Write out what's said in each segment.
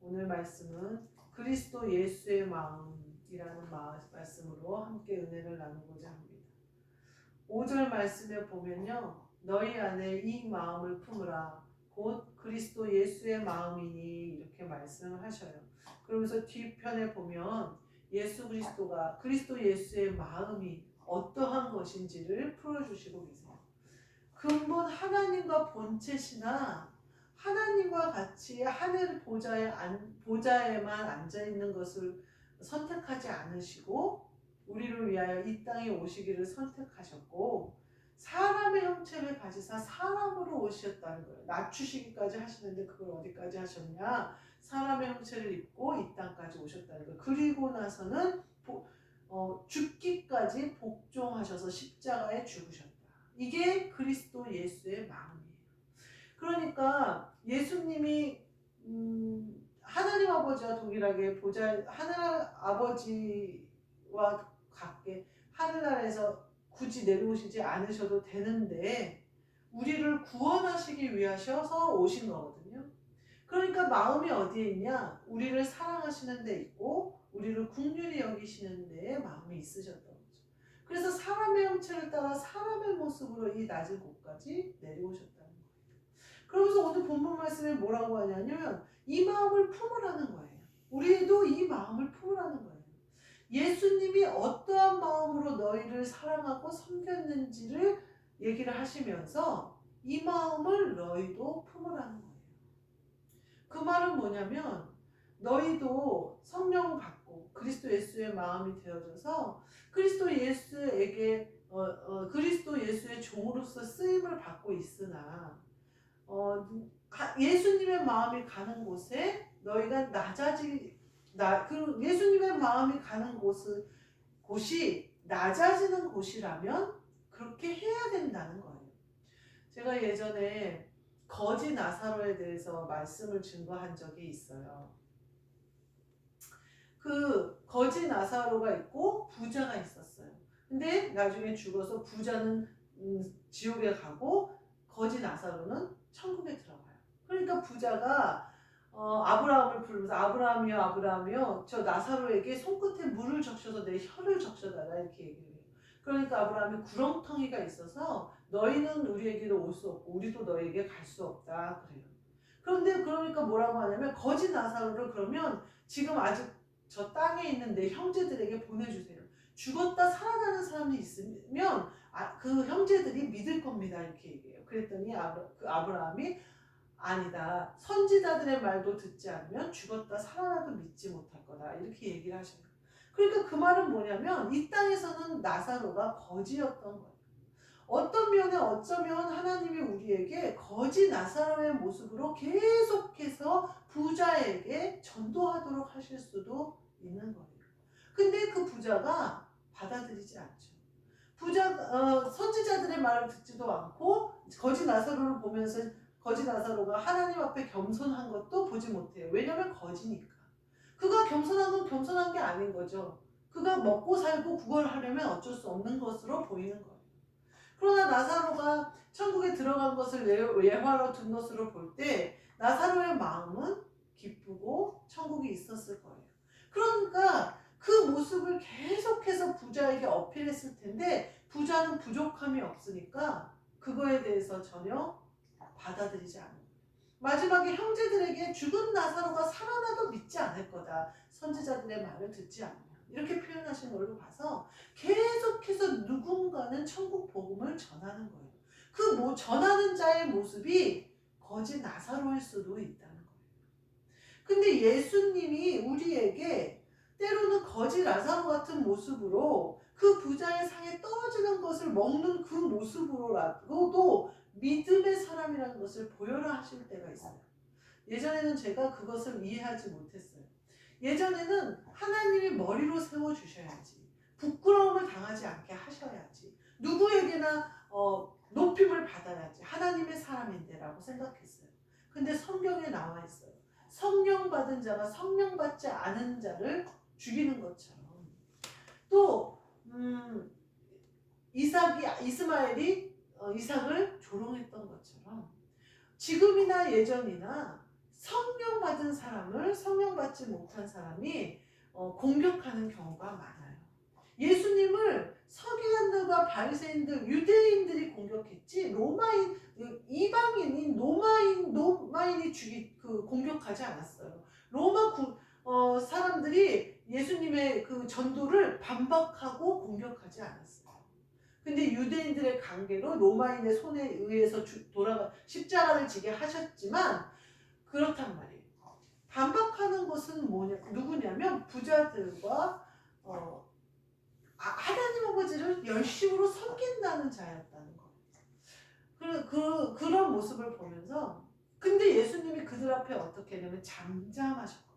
오늘 말씀은 그리스도 예수의 마음이라는 말씀으로 함께 은혜를 나누고자 합니다. 5절 말씀에 보면요. 너희 안에 이 마음을 품으라. 곧 그리스도 예수의 마음이니 이렇게 말씀을 하셔요. 그러면서 뒤편에 보면 예수 그리스도가 그리스도 예수의 마음이 어떠한 것인지를 풀어주시고 계세요. 근본 하나님과 본체시나 하나님과 같이 하늘 보좌에만 앉아있는 것을 선택하지 않으시고 우리를 위하여 이 땅에 오시기를 선택하셨고 사람의 형체를 가지사 사람으로 오셨다는 거예요. 낮추시기까지 하시는데 그걸 어디까지 하셨냐? 사람의 형체를 입고 이 땅까지 오셨다는 거예요. 그리고 나서는 죽기까지 복종하셔서 십자가에 죽으셨다. 이게 그리스도 예수의 마음이에요. 그러니까 예수님이 하나님 아버지와 동일하게 하늘 아버지와 같게 하늘나라에서 굳이 내려오시지 않으셔도 되는데 우리를 구원하시기 위하셔서 오신 거거든요. 그러니까 마음이 어디에 있냐? 우리를 사랑하시는 데 있고 우리를 긍휼히 여기시는 데에 마음이 있으셨던 거죠. 그래서 사람의 형체를 따라 사람의 모습으로 이 낮은 곳까지 내려오셨다는 거예요. 그러면서 오늘 본문 말씀에 뭐라고 하냐면 이 마음을 품으라는 거예요. 우리도 이 마음을 품으라는 거예요. 예수님이 어떠한 마음으로 너희를 사랑하고 섬겼는지를 얘기를 하시면서 이 마음을 너희도 품으라는 거예요. 그 말은 뭐냐면 너희도 성령 받고 그리스도 예수의 마음이 되어져서 그리스도 예수에게 그리스도 예수의 종으로서 쓰임을 받고 있으나 예수님의 마음이 가는 곳에 너희가 예수님의 마음이 가는 곳이 낮아지는 곳이라면 그렇게 해야 된다는 거예요. 제가 예전에 거지 나사로에 대해서 말씀을 증거한 적이 있어요. 그 거지 나사로가 있고 부자가 있었어요. 근데 나중에 죽어서 부자는 지옥에 가고 거지 나사로는 천국에 들어가요. 그러니까 부자가 아브라함을 부르면서 아브라함이여 아브라함이여 저 나사로에게 손끝에 물을 적셔서 내 혀를 적셔달라 이렇게 얘기를 해요. 그러니까 아브라함이 구렁텅이가 있어서 너희는 우리에게로 올 수 없고 우리도 너희에게 갈 수 없다 그래요. 그런데 그러니까 뭐라고 하냐면 거지 나사로를 그러면 지금 아직 저 땅에 있는 내 형제들에게 보내주세요. 죽었다 살아나는 사람이 있으면 그 형제들이 믿을 겁니다 이렇게 얘기해요. 그랬더니 아브라함이 아니다. 선지자들의 말도 듣지 않으면 죽었다 살아나도 믿지 못할 거다. 이렇게 얘기를 하셔요. 그러니까 그 말은 뭐냐면 이 땅에서는 나사로가 거지였던 거예요. 어떤 면에 어쩌면 하나님이 우리에게 거지 나사로의 모습으로 계속해서 부자에게 전도하도록 하실 수도 있는 거예요. 근데 그 부자가 받아들이지 않죠. 선지자들의 말을 듣지도 않고 거지 나사로를 보면서 거지 나사로가 하나님 앞에 겸손한 것도 보지 못해요. 왜냐면 거지니까. 그가 겸손한 건 겸손한 게 아닌 거죠. 그가 먹고 살고 그걸 하려면 어쩔 수 없는 것으로 보이는 거예요. 그러나 나사로가 천국에 들어간 것을 예화로 둔 것으로 볼 때 나사로의 마음은 기쁘고 천국이 있었을 거예요. 그러니까 그 모습을 계속해서 부자에게 어필했을 텐데 부자는 부족함이 없으니까 그거에 대해서 전혀 받아들이지 않은 거예요. 마지막에 형제들에게 죽은 나사로가 살아나도 믿지 않을 거다. 선지자들의 말을 듣지 않으면. 이렇게 표현하신 걸로 봐서 계속해서 누군가는 천국 복음을 전하는 거예요. 그 전하는 자의 모습이 거지 나사로일 수도 있다는 거예요. 근데 예수님이 우리에게 때로는 거지 나사로 같은 모습으로 그 부자의 상에 떨어지는 것을 먹는 그 모습으로라도 믿음의 사람이라는 것을 보여라 하실 때가 있어요. 예전에는 제가 그것을 이해하지 못했어요. 예전에는 하나님이 머리로 세워주셔야지, 부끄러움을 당하지 않게 하셔야지, 누구에게나 높임을 받아야지 하나님의 사람인데 라고 생각했어요. 근데 성경에 나와 있어요. 성령 받은 자가 성령 받지 않은 자를 죽이는 것처럼, 또 이스마엘이 이삭을 조롱했던 것처럼 지금이나 예전이나 성령 받은 받은 사람을, 성령 받지 못한 사람이 공격하는 경우가 많아요. 예수님을 서기관들과 바리새인들, 유대인들이 공격했지 로마인, 이방인인 로마인이 공격하지 않았어요. 사람들이 예수님의 그 전도를 반박하고 공격하지 않았어요. 근데 유대인들의 관계로 로마인의 손에 의해서 십자가를 지게 하셨지만 그렇단 말이에요. 반박하는 것은 누구냐면 부자들과 하나님 아버지를 열심으로 섬긴다는 자였다는 거예요. 그런 모습을 보면서, 근데 예수님이 그들 앞에 어떻게 하냐면 잠잠하셨거든요.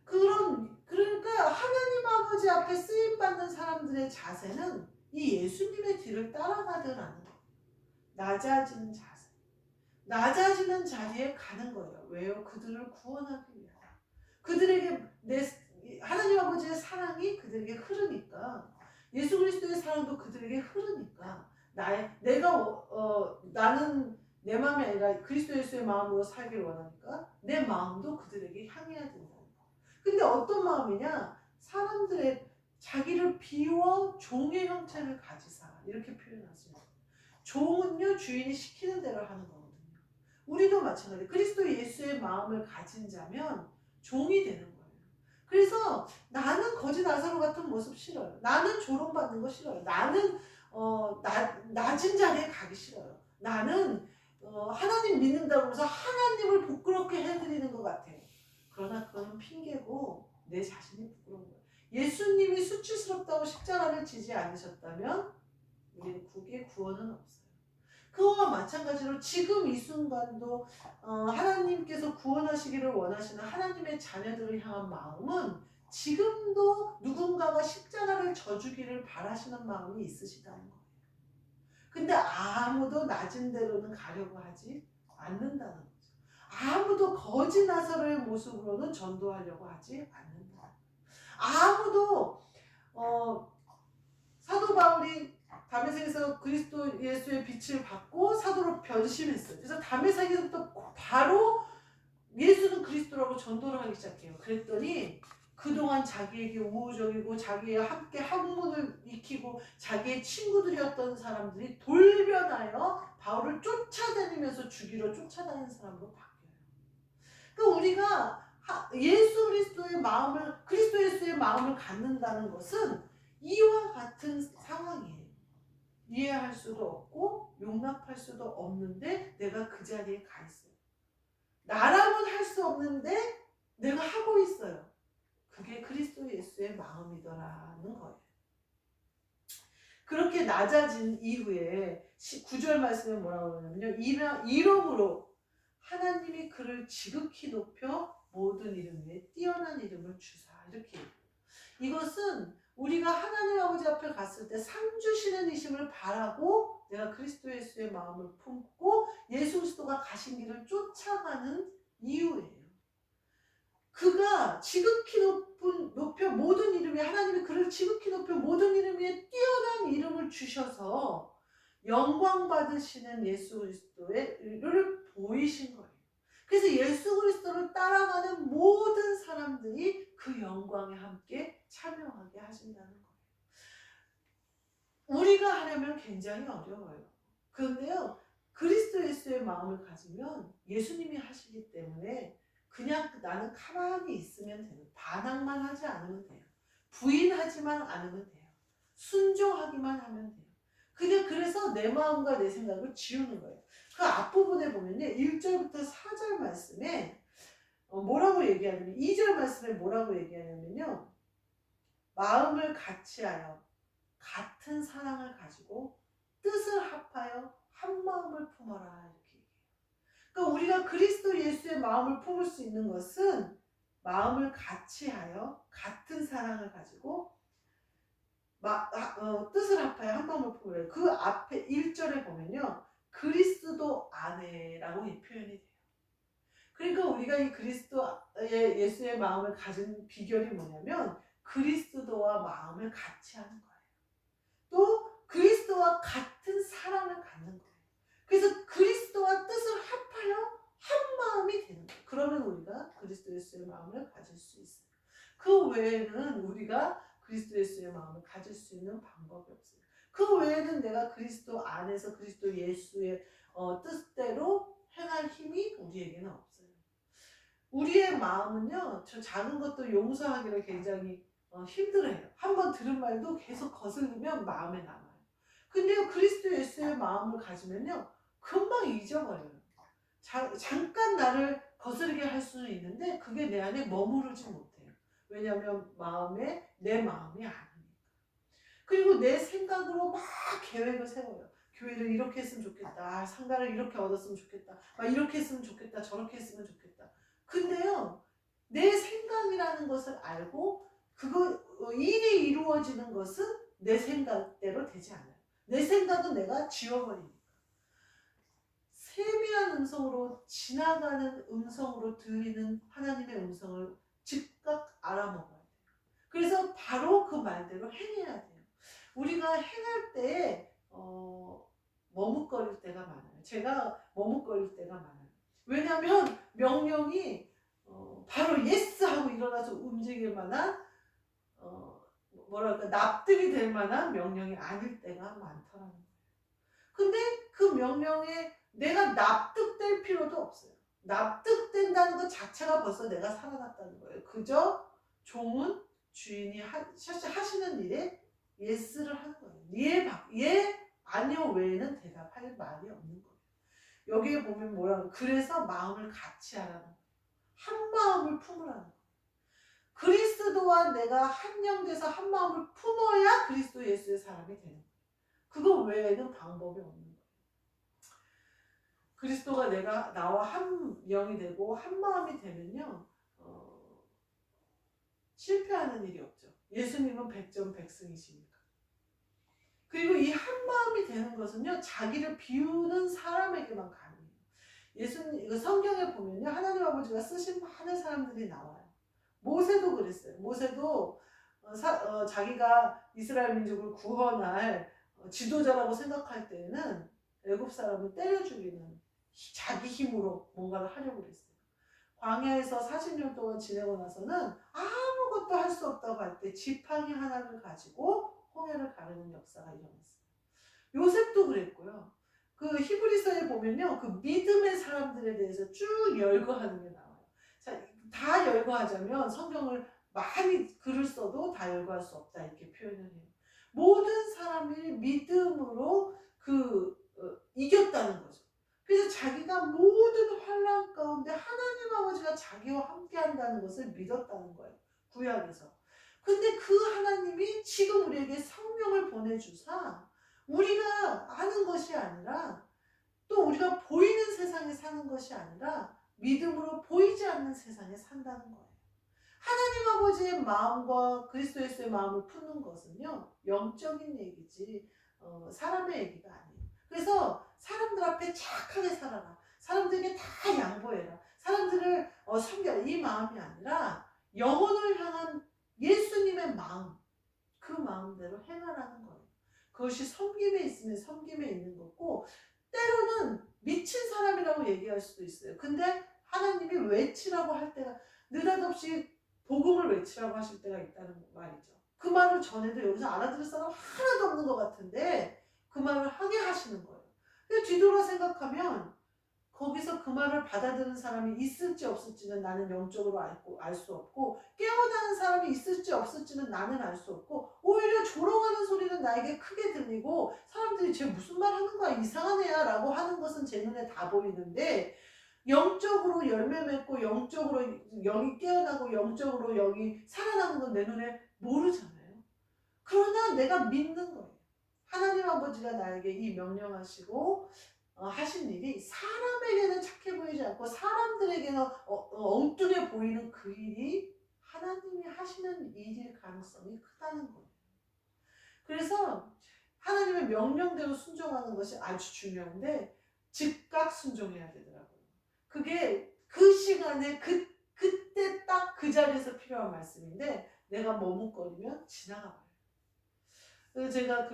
그러니까 하나님 아버지 앞에 쓰임받는 사람들의 자세는 이 예수님의 뒤를 따라가더라는 거예요. 낮아지는 자세. 낮아지는 자리에 가는 거예요. 왜요? 그들을 구원하기 위하여. 그들에게 하나님 아버지의 사랑이 그들에게 흐르니까, 예수 그리스도의 사랑도 그들에게 흐르니까, 나는 내 마음이 아니라 그리스도 예수의 마음으로 살길 원하니까 내 마음도 그들에게 향해야 된다는 거. 근데 어떤 마음이냐? 사람들의 자기를 비워 종의 형체를 가지사, 이렇게 표현하습니다. 종은요, 주인이 시키는 대로 하는 거거든요. 우리도 마찬가지. 그리스도 예수의 마음을 가진 자면 종이 되는 거예요. 그래서 나는 거지 나사로 같은 모습 싫어요. 나는 조롱받는 거 싫어요. 나는 낮은 자리에 가기 싫어요. 나는 하나님 믿는다고 해서 하나님을 부끄럽게 해드리는 것 같아요. 그러나 그거는 핑계고 내 자신이 부끄러운 거예요. 예수님이 수치스럽다고 십자가를 지지 않으셨다면 우리는 구원은 없어요. 그거와 마찬가지로 지금 이 순간도 하나님께서 구원하시기를 원하시는 하나님의 자녀들을 향한 마음은 지금도 누군가가 십자가를 져주기를 바라시는 마음이 있으시다는 거예요. 근데 아무도 낮은 데로는 가려고 하지 않는다는 거죠. 아무도 거지 나사로의 모습으로는 전도하려고 하지 않는다. 아무도 사도 바울이 다메섹에서 그리스도 예수의 빛을 받고 사도로 변심했어요. 그래서 다메섹에서부터 바로 예수는 그리스도라고 전도를 하기 시작해요. 그랬더니 그동안 자기에게 우호적이고 자기와 함께 학문을 익히고 자기의 친구들이었던 사람들이 돌변하여 바울을 쫓아다니면서 죽이러 쫓아다니는 사람으로 바뀌어요. 그러니까 우리가 예수 그리스도의 마음을, 그리스도 예수의 마음을 갖는다는 것은 이와 같은 상황이에요. 이해할 수도 없고 용납할 수도 없는데 내가 그 자리에 가 있어요. 나라면 할 수 없는데 내가 하고 있어요. 그게 그리스도 예수의 마음이더라는 거예요. 그렇게 낮아진 이후에 9절 말씀에 뭐라고 하냐면요. 이러므로 하나님이 그를 지극히 높여 모든 이름 위에 뛰어난 이름을 주사, 이렇게. 이것은 우리가 하나님 아버지 앞에 갔을 때 상 주시는 이심을 바라고 내가 그리스도 예수의 마음을 품고 예수 그리스도가 가신 길을 쫓아가는 이유예요. 그가 지극히 높여 모든 이름 위에, 하나님이 그를 지극히 높여 모든 이름 위에 뛰어난 이름을 주셔서 영광 받으시는 예수 그리스도를 보이신 거예요. 그래서 예수 그리스도를 따라가는 모든 사람들이 그 영광에 함께 참여하게 하신다는 거예요. 우리가 하려면 굉장히 어려워요. 그런데요, 그리스도 예수의 마음을 가지면 예수님이 하시기 때문에 그냥 나는 가만히 있으면 돼요. 반항만 하지 않으면 돼요. 부인하지만 않으면 돼요. 순종하기만 하면 돼요. 그래서 내 마음과 내 생각을 지우는 거예요. 그 앞부분에 보면요, 1절부터 4절 말씀에 뭐라고 얘기하냐면, 2절 말씀에 뭐라고 얘기하냐면요, 마음을 같이하여 같은 사랑을 가지고 뜻을 합하여 한 마음을 품어라, 이렇게 얘기해요. 그러니까 우리가 그리스도 예수의 마음을 품을 수 있는 것은 마음을 같이하여 같은 사랑을 가지고 뜻을 합하여 한 마음을 품으라. 그 앞에 1절에 보면요, 그리스도 안에라고 이 표현이 돼요. 그러니까 우리가 이 그리스도의 예수의 마음을 가진 비결이 뭐냐면 그리스도와 마음을 같이 하는 거예요. 또 그리스도와 같은 사랑을 갖는 거예요. 그래서 그리스도와 뜻을 합하여 마음이 되는 거예요. 그러면 우리가 그리스도 예수의 마음을 가질 수 있어요. 그 외에는 우리가 그리스도 예수의 마음을 가질 수 있는 방법이 없어요. 그 외에는 내가 그리스도 안에서 그리스도 예수의 뜻대로 행할 힘이 우리에게는 없어요. 우리의 마음은요, 저 작은 것도 용서하기를 굉장히 힘들어해요. 한번 들은 말도 계속 거슬리면 마음에 남아요. 근데요, 그리스도 예수의 마음을 가지면요, 금방 잊어버려요. 잠깐 나를 거스르게 할 수는 있는데 그게 내 안에 머무르지 못해요. 왜냐하면 내 마음이 아니니까. 그리고 내 생각으로 막 계획을 세워요. 교회를 이렇게 했으면 좋겠다. 상가를 이렇게 얻었으면 좋겠다. 막 이렇게 했으면 좋겠다. 저렇게 했으면 좋겠다. 근데요, 내 생각이라는 것을 알고 일이 이루어지는 것은 내 생각대로 되지 않아요. 내 생각은 내가 지워버리니까. 세미한 음성으로 지나가는 음성으로 들리는 하나님의 음성을 즉각 알아먹어야 돼요. 그래서 바로 그 말대로 행해야 돼요. 우리가 행할 때 머뭇거릴 때가 많아요. 제가 머뭇거릴 때가 많아요. 왜냐하면 명령이 바로 예스 하고 일어나서 움직일 만한 납득이 될 만한 명령이 아닐 때가 많더라는 거예요. 근데 그 명령에 내가 납득될 필요도 없어요. 납득된다는 것 자체가 벌써 내가 살아났다는 거예요. 그저 종은 주인이 하시는 일에 예스를 하는 거예요. 예, 아니요 외에는 대답할 말이 없는 거예요. 여기에 보면 뭐라고, 그래서 마음을 같이 하라는 거예요. 한 마음을 품으라는 거예요. 그리스도와 내가 한 영 돼서 한 마음을 품어야 그리스도 예수의 사람이 되는 거예요. 그거 외에는 방법이 없는 거예요. 그리스도가 나와 한 영이 되고 한 마음이 되면요, 실패하는 일이 없죠. 예수님은 백전백승이시니까. 그리고 이 한 마음이 되는 것은요, 자기를 비우는 사람에게만 가능해요. 예수님, 성경에 보면요, 하나님 아버지가 쓰신 많은 사람들이 나와요. 모세도 그랬어요. 모세도 자기가 이스라엘 민족을 구원할 지도자라고 생각할 때에는 애굽 사람을 때려 죽이는 자기 힘으로 뭔가를 하려고 그랬어요. 광야에서 40년 동안 지내고 나서는 아무것도 할 수 없다고 할 때 지팡이 하나를 가지고 홍해를 가르는 역사가 일어났어요. 요셉도 그랬고요. 그 히브리서에 보면요, 그 믿음의 사람들에 대해서 쭉 열거하는 게 나와요. 자, 다 열거하자면 성경을 많이 글을 써도 다 열거할 수 없다 이렇게 표현을 해요. 모든 사람이 믿음으로 이겼다는 거죠. 그래서 자기가 모든 환난 가운데 하나님 아버지가 자기와 함께 한다는 것을 믿었다는 거예요. 구약에서. 근데 그 하나님이 지금 우리에게 성령을 보내주사 우리가 아는 것이 아니라 또 우리가 보이는 세상에 사는 것이 아니라 믿음으로 보이지 않는 세상에 산다는 거예요. 하나님 아버지의 마음과 그리스도 예수의 마음을 푸는 것은요, 영적인 얘기지 사람의 얘기가 아니에요. 그래서 사람들 앞에 착하게 살아라. 사람들에게 다 양보해라. 사람들을 섬겨라. 이 마음이 아니라 영혼을 향한 예수님의 마음, 그 마음대로 행하라는 거예요. 그것이 섬김에 있으면 섬김에 있는 거고, 때로는 미친 사람이라고 얘기할 수도 있어요. 근데 하나님이 외치라고 할 때가 느닷없이 복음을 외치라고 하실 때가 있다는 말이죠. 그 말을 전에도 여기서 알아들을 사람 하나도 없는 것 같은데 그 말을 하게 하시는 거예요. 근데 뒤돌아 생각하면 거기서 그 말을 받아들이는 사람이 있을지 없을지는 나는 영적으로 알 수 없고, 깨어나는 사람이 있을지 없을지는 나는 알 수 없고, 오히려 조롱하는 소리는 나에게 크게 들리고 사람들이 쟤 무슨 말 하는 거야, 이상한 애야 라고 하는 것은 제 눈에 다 보이는데, 영적으로 열매 맺고 영적으로 영이 깨어나고 영적으로 영이 살아나는 건 내 눈에 모르잖아요. 그러나 내가 믿는 거예요. 하나님 아버지가 나에게 이 명령하시고 하신 일이 사람에게는 착해 보이지 않고 사람들에게는 엉뚱해 보이는 그 일이 하나님이 하시는 일일 가능성이 크다는 거예요. 그래서 하나님의 명령대로 순종하는 것이 아주 중요한데 즉각 순종해야 되더라고요. 그게 그 시간에 그때 딱 그 자리에서 필요한 말씀인데 내가 머뭇거리면 지나가 버려요. 그래서 제가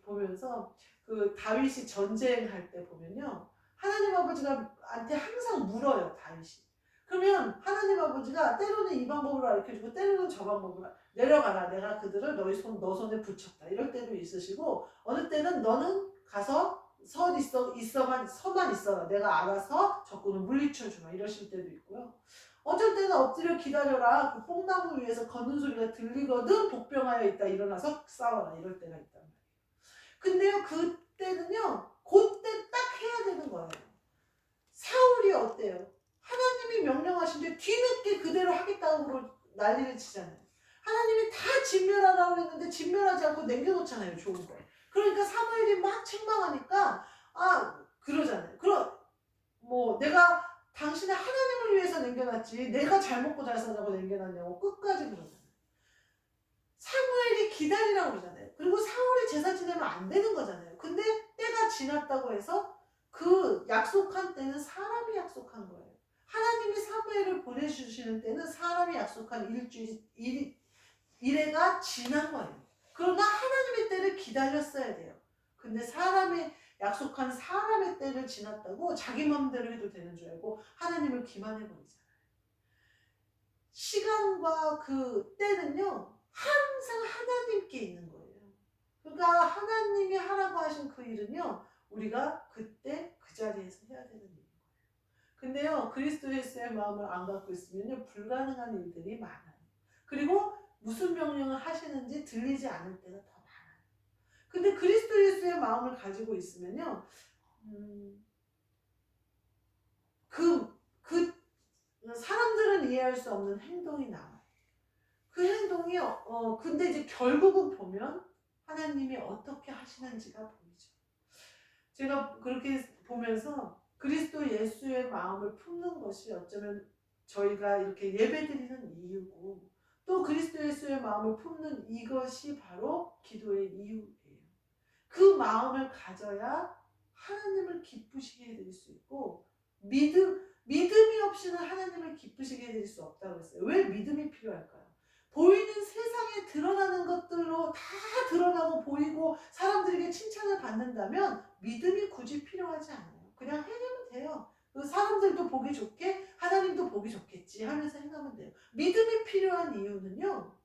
보면서 그 다윗이 전쟁할 때 보면요, 하나님 아버지가 한테 항상 물어요, 다윗이. 그러면 하나님 아버지가 때로는 이 방법으로 가르쳐주고 때로는 저 방법으로 내려가라, 내가 그들을 너 손에 붙였다, 이럴 때도 있으시고, 어느 때는 너는 가서 서만 있어라, 내가 알아서 적군을 물리쳐주마, 이러실 때도 있고요. 어쩔 때는 엎드려 기다려라, 그 뽕나무 위에서 걷는 소리가 들리거든 복병하여 있다, 일어나서 싸워라, 이럴 때가 있단 말이에요. 근데요, 그때는요 그때 딱 해야 되는 거예요. 사울이 어때요? 하나님이 명령하신데 뒤늦게 그대로 하겠다고 난리를 치잖아요. 하나님이 다 진멸하라고 했는데 진멸하지 않고 남겨놓잖아요, 좋은 거. 그러니까 사무엘이 막 책망하니까 그러잖아요. 내가 당신의 하나님을 위해서 남겨놨지 내가 잘 먹고 잘 사자고 남겨놨냐고 끝까지 그러잖아요. 사무엘이 기다리라고 그러잖아요. 그리고 사울이 제사 지내면 안 되는 거잖아요. 근데 때가 지났다고 해서 그 약속한 때는 사람이 약속한 거예요. 하나님이 사무엘을 보내주시는 때는 사람이 약속한 일회가 지난 거예요. 그러나 하나님의 때를 기다렸어야 돼요. 근데 사람이 약속한 사람의 때를 지났다고 자기 마음대로 해도 되는 줄 알고 하나님을 기만해버리잖아요. 시간과 그 때는요 항상 하나님께 있는 거예요. 그러니까 하나님이 하라고 하신 그 일은요 우리가 그때 그 자리에서 해야 되는 일인 거예요. 근데요 그리스도 예수의 마음을 안 갖고 있으면요 불가능한 일들이 많아요. 그리고 무슨 명령을 하시는지 들리지 않을 때가 더 많아요. 근데 그리스도 예수의 마음을 가지고 있으면요 사람들은 이해할 수 없는 행동이 나와요. 그 행동이 근데 이제 결국은 보면 하나님이 어떻게 하시는지가 보이죠. 제가 그렇게 보면서 그리스도 예수의 마음을 품는 것이 어쩌면 저희가 이렇게 예배드리는 이유고, 또 그리스도 예수의 마음을 품는 이것이 바로 기도의 이유예요. 그 마음을 가져야 하나님을 기쁘시게 해드릴 수 있고, 믿음이 없이는 하나님을 기쁘시게 해드릴 수 없다고 했어요. 왜 믿음이 필요할까요? 보이는 세상에 드러나는 것들로 다 드러나고 보이고 사람들에게 칭찬을 받는다면 믿음이 굳이 필요하지 않아요. 그냥 행하면 돼요. 사람들도 보기 좋게 하나님도 보기 좋겠지 하면서 행하면 돼요. 믿음이 필요한 이유는요,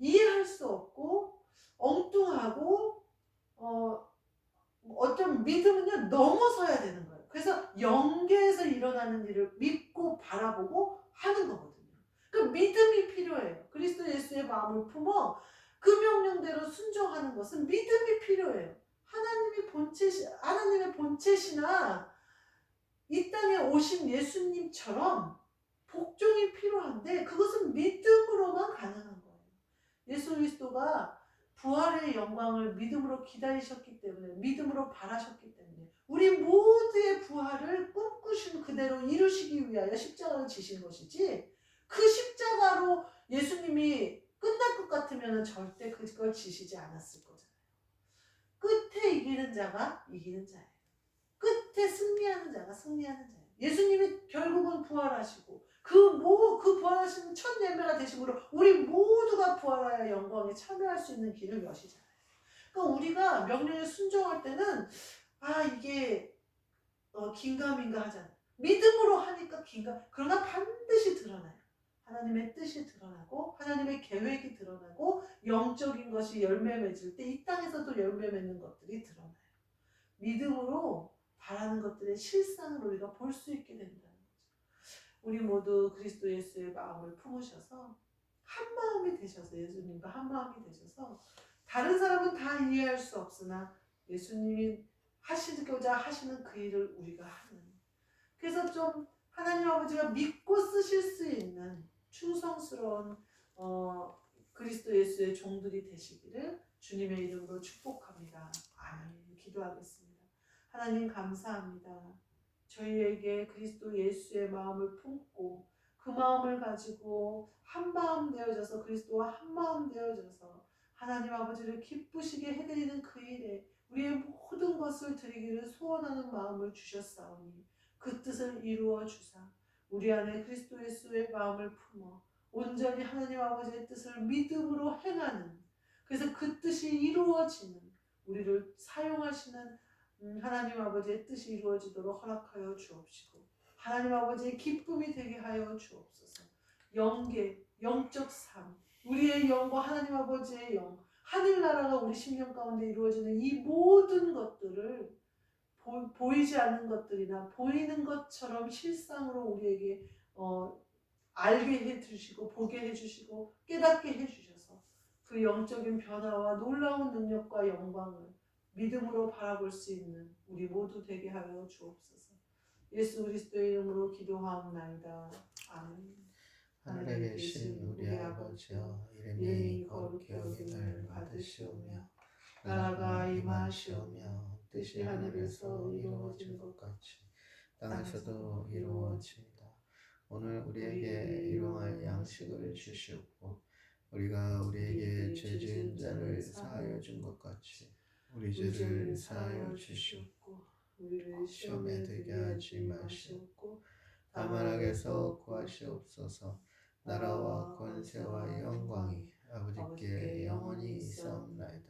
이해할 수 없고 엉뚱하고 어떤 믿음은요 넘어서야 되는 거예요. 그래서 영계에서 일어나는 일을 믿고 바라보고 하는 거거든요. 그 믿음이 필요해요. 그리스도 예수의 마음을 품어 그 명령대로 순종하는 것은 믿음이 필요해요. 하나님의 본체시나 이 땅에 오신 예수님처럼 복종이 필요한데 그것은 믿음으로만 가능한 거예요. 예수 그리스도가 부활의 영광을 믿음으로 기다리셨기 때문에, 믿음으로 바라셨기 때문에 우리 모두의 부활을 꿈꾸신 그대로 이루시기 위하여 십자가를 지신 것이지, 그 십자가로 예수님이 끝날 것 같으면 절대 그걸 지시지 않았을 거잖아요. 끝에 이기는 자가 이기는 자예요. 끝에 승리하는 자가 승리하는 자예요. 예수님이 결국은 부활하시고 그 부활하신 첫 예배가 되심으로 우리 모두가 부활하여 영광에 참여할 수 있는 길을 여시잖아요. 그러니까 우리가 명령에 순종할 때는 이게 긴가민가 하잖아요. 믿음으로 하니까 그러나 반드시 드러나요. 하나님의 뜻이 드러나고 하나님의 계획이 드러나고 영적인 것이 열매 맺을 때 이 땅에서도 열매 맺는 것들이 드러나요. 믿음으로 바라는 것들의 실상을 우리가 볼 수 있게 된다는 거죠. 우리 모두 그리스도 예수의 마음을 품으셔서 한 마음이 되셔서, 예수님과 한 마음이 되셔서, 다른 사람은 다 이해할 수 없으나 예수님이 하시고자 하시는 그 일을 우리가 하는, 그래서 좀 하나님 아버지가 믿고 쓰실 수 있는 충성스러운 그리스도 예수의 종들이 되시기를 주님의 이름으로 축복합니다. 아멘. 기도하겠습니다. 하나님 감사합니다. 저희에게 그리스도 예수의 마음을 품고 그 마음을 가지고 한 마음 되어져서 그리스도와 한 마음 되어져서 하나님 아버지를 기쁘시게 해드리는 그 일에 우리의 모든 것을 드리기를 소원하는 마음을 주셨사오니 그 뜻을 이루어 주사 우리 안에 그리스도 예수의 마음을 품어 온전히 하나님 아버지의 뜻을 믿음으로 행하는, 그래서 그 뜻이 이루어지는 우리를 사용하시는 하나님 아버지의 뜻이 이루어지도록 허락하여 주옵시고 하나님 아버지의 기쁨이 되게 하여 주옵소서. 영계, 영적 삶, 우리의 영과 하나님 아버지의 영, 하늘나라가 우리 심령 가운데 이루어지는 이 모든 것들을 보이지 않는 것들이나 보이는 것처럼 실상으로 우리에게 알게 해주시고 보게 해주시고 깨닫게 해주셔서 그 영적인 변화와 놀라운 능력과 영광을 믿음으로 바라볼 수 있는 우리 모두 되게 하여 주옵소서. 예수 그리스도의 이름으로 기도하옵나이다. 아멘. 하늘에 계신 우리 아버지여, 이름이 거룩히 여김을 받으시오며 나라가 임하시오며 뜻이 하늘에서 이루어진 것 같이 땅에서도 이루어집니다. 오늘 우리에게 일용할 양식을 주시옵고 우리가 우리에게 죄 지은 자를 사하여 준 것 같이 우리 죄를 사하여 주시옵고 우리를 시험에 들게 하지 마시옵고 다만 악에서 구하시옵소서. 나라와 권세와 영광이 아버지께 영원히 있사옵나이다.